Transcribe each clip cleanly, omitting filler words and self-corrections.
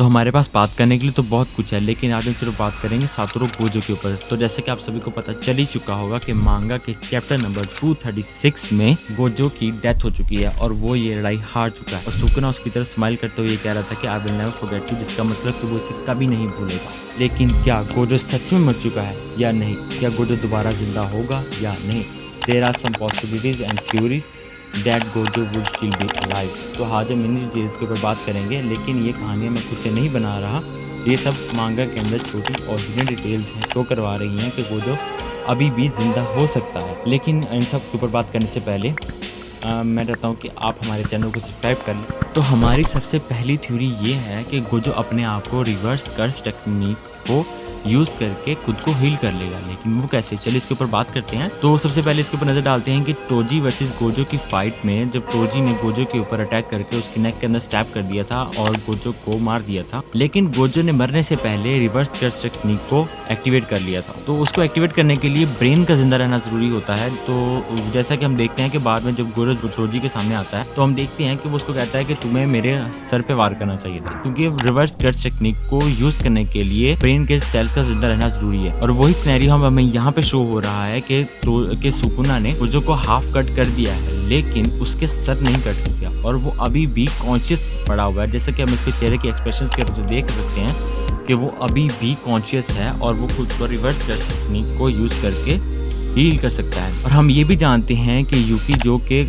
तो हमारे पास बात करने के लिए तो बहुत कुछ है, लेकिन आज हम सिर्फ बात करेंगे सातोरू गोजो के ऊपर। तो जैसे कि आप सभी को पता चल ही चुका होगा कि मांगा के चैप्टर नंबर 236 में गोजो की डेथ हो चुकी है और वो ये लड़ाई हार चुका है और सुकुना उसकी तरफ स्माइल करते हुए ये कह रहा था कि I will never forget you, जिसका मतलब कि वो इसे कभी नहीं भूलेगा। लेकिन क्या गोजो सच में मर चुका है या नहीं? क्या गोजो दोबारा जिंदा होगा या नहीं? There are some possibilities and theories that Gojo would still be alive. तो आज हम इन डिटेल्स के ऊपर बात करेंगे, लेकिन ये कहानियाँ मैं खुद से नहीं बना रहा। ये सब मांगा के अंदर छोटी और हिडन डिटेल्स हैं शो करवा रही हैं कि गोजो अभी भी जिंदा हो सकता है। लेकिन इन सब के ऊपर बात करने से पहले मैं चाहता हूँ कि आप हमारे चैनल को सब्सक्राइब कर लें। तो हमारी सबसे पहली थ्योरी ये है कि गोजो अपने आप को रिवर्स कर्स टेक्निक को यूज करके खुद को हील कर लेगा, लेकिन वो कैसे, चलिए इसके ऊपर बात करते हैं। तो सबसे पहले इसके ऊपर नजर डालते हैं कि टोजी वर्सेस गोजो की फाइट में जब टोजी ने गोजो के ऊपर अटैक करके उसकी नेक के अंदर स्टैप कर दिया था और गोजो को मार दिया था, लेकिन गोजो ने मरने से पहले रिवर्स कर्स टेक्निक को एक्टिवेट कर लिया था। तो उसको एक्टिवेट करने के लिए ब्रेन का जिंदा रहना जरूरी होता है। तो जैसा कि हम देखते हैं कि बाद में जब गोजो टोजी के सामने आता है तो हम देखते हैं कि वो उसको कहता है कि तुम्हें मेरे सर पे वार करना चाहिए था, क्योंकि रिवर्स कर्स टेक्निक को यूज करने के लिए ब्रेन के सेल्स का जिंदा रहना जरूरी है। और वही सिनेरियो हमें यहाँ पे शो हो रहा है कि सुकुना ने गोजो को हाफ कट कर दिया है, लेकिन उसके सर नहीं कट किया और वो अभी भी कॉन्शियस पड़ा हुआ है। जैसे कि हम इसके चेहरे के एक्सप्रेशन के वजह देख सकते हैं कि वो अभी भी कॉन्शियस है और वो खुद को रिवर्स कर्स टेक्निक को यूज करके हील कर सकता है। और हम ये भी जानते हैं कि यूकी जो कि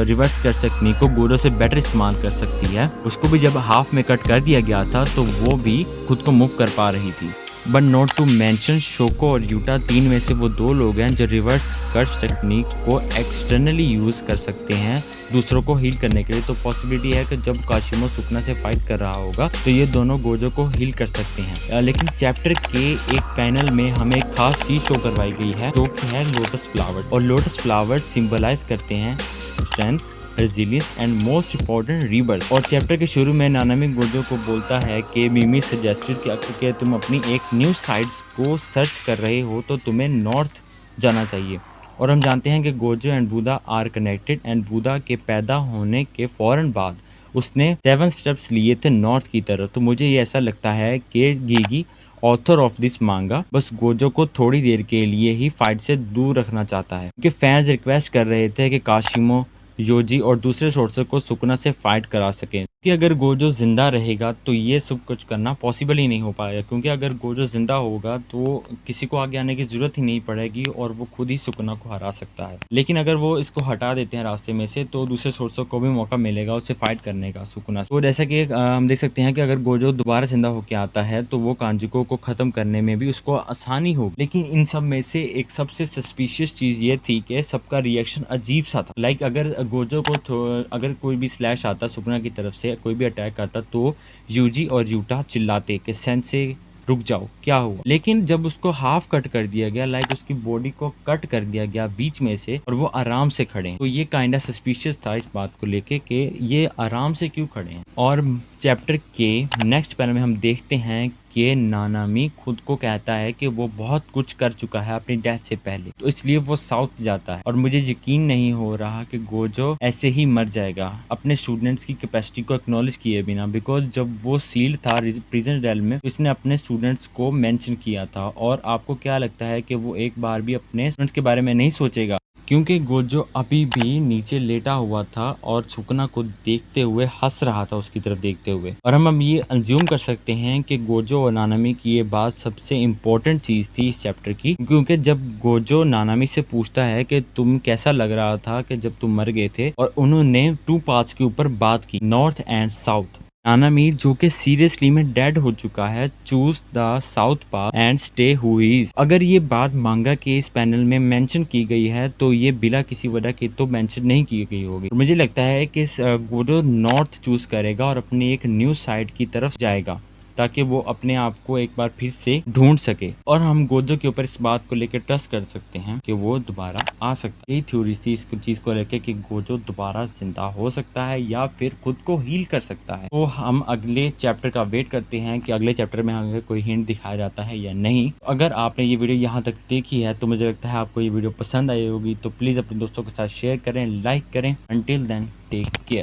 रिवर्स कर्स टेक्निक को गोजो से बेटर इस्तेमाल कर सकती है, उसको भी जब हाफ में कट कर दिया गया था तो वो भी खुद को मूव कर पा रही थी। बट नॉट टू मेंशन शोको और यूटा, तीन में से वो दो लोग हैं जो रिवर्स कर्स टेक्निक को एक्सटर्नली यूज कर सकते हैं दूसरों को हील करने के लिए। तो पॉसिबिलिटी है कि जब काशिमो सुकुना से फाइट कर रहा होगा तो ये दोनों गोजो को हील कर सकते हैं। लेकिन चैप्टर के एक पैनल में हमें एक खास चीज शो करवाई गई है जो कि है लोटस फ्लावर, और लोटस फ्लावर सिंबलाइज करते हैं strength, resilience and most important rebirth. और चैप्टर के शुरू में नानामी गोजो को बोलता है कि मिमी सजेस्टेड कि तुम अपनी एक न्यू साइट्स को सर्च कर रहे हो तो तुम्हें नॉर्थ जाना चाहिए। और हम जानते हैं कि Gojo and Buddha are connected and Buddha के पैदा होने के फौरन बाद उसने 7 स्टेप्स लिए थे नॉर्थ की तरफ। तो मुझे ये ऐसा लगता है कि गीगी ऑथर ऑफ दिस मांगा बस गोजो को थोड़ी देर के लिए ही फाइट से दूर रखना चाहता है, क्योंकि फैंस रिक्वेस्ट कर रहे थे कि काशिमो, योजी और दूसरे सोर्सर को सुकुना से फाइट करा सकें। कि अगर गोजो जिंदा रहेगा तो ये सब कुछ करना पॉसिबल ही नहीं हो पाएगा, क्योंकि अगर गोजो जिंदा होगा तो किसी को आगे आने की जरूरत ही नहीं पड़ेगी और वो खुद ही सुकुना को हरा सकता है। लेकिन अगर वो इसको हटा देते हैं रास्ते में से तो दूसरे सोर्सर को भी मौका मिलेगा उससे फाइट करने का सुकुना से। तो जैसा कि हम देख सकते हैं कि अगर गोजो दोबारा जिंदा होकर आता है तो वो कांजुको को खत्म करने में भी उसको आसानी होगी। लेकिन इन सब में से एक सबसे सस्पिशियस चीज ये थी कि सबका रिएक्शन अजीब सा था। लाइक अगर गोजो को अगर कोई भी स्लैश आता सुकुना की तरफ से, कोई भी अटैक आता तो यूजी और यूटा चिल्लाते कि सेंसे रुक जाओ, क्या हुआ। लेकिन जब उसको हाफ कट कर दिया गया, लाइक उसकी बॉडी को कट कर दिया गया बीच में से और वो आराम से खड़े हैं, तो ये काइंड ऑफ सस्पिशियस था इस बात को लेके कि ये आराम से क्यों खड़े हैं। और चैप्टर के नेक्स्ट पैनल में हम देखते हैं कि नानामी खुद को कहता है कि वो बहुत कुछ कर चुका है अपनी डेथ से पहले, तो इसलिए वो साउथ जाता है। और मुझे यकीन नहीं हो रहा कि गोजो ऐसे ही मर जाएगा अपने स्टूडेंट्स की कैपेसिटी को एक्नॉलेज किए बिना, बिकॉज जब वो सील्ड था प्रिजन रेल में उसने अपने स्टूडेंट्स को मेंशन किया था। और आपको क्या लगता है कि वो एक बार भी अपने स्टूडेंट्स के बारे में नहीं सोचेगा? क्योंकि गोजो अभी भी नीचे लेटा हुआ था और सुकुना को देखते हुए हंस रहा था उसकी तरफ देखते हुए। और हम ये अंज्यूम कर सकते हैं कि गोजो और नानामी की ये बात सबसे इम्पोर्टेंट चीज थी इस चैप्टर की, क्योंकि जब गोजो नानामी से पूछता है कि तुम कैसा लग रहा था कि जब तुम मर गए थे, और उन्होंने 2 पाथ्स के ऊपर बात की, नॉर्थ एंड साउथ। नानामी जो कि सीरियसली में डेड हो चुका है, choose the south path and stay who he is. अगर ये बात मांगा के इस पैनल में मेंशन की गई है तो ये बिना किसी वजह के तो मेंशन नहीं की गई होगी। मुझे लगता है कि गोजो नॉर्थ चूज करेगा और अपनी एक न्यू साइड की तरफ जाएगा ताकि वो अपने आप को एक बार फिर से ढूंढ सके। और हम गोजो के ऊपर इस बात को लेकर ट्रस्ट कर सकते हैं कि वो दोबारा आ सकता है। यही थ्योरी थी इस चीज को लेकर कि गोजो दोबारा जिंदा हो सकता है या फिर खुद को हील कर सकता है। तो हम अगले चैप्टर का वेट करते हैं कि अगले चैप्टर में हमें कोई हिंट दिखाया जाता है या नहीं। अगर आपने ये वीडियो यहाँ तक देखी है तो मुझे लगता है आपको ये वीडियो पसंद आई होगी, तो प्लीज अपने दोस्तों के साथ शेयर करें, लाइक करें। Until then take care.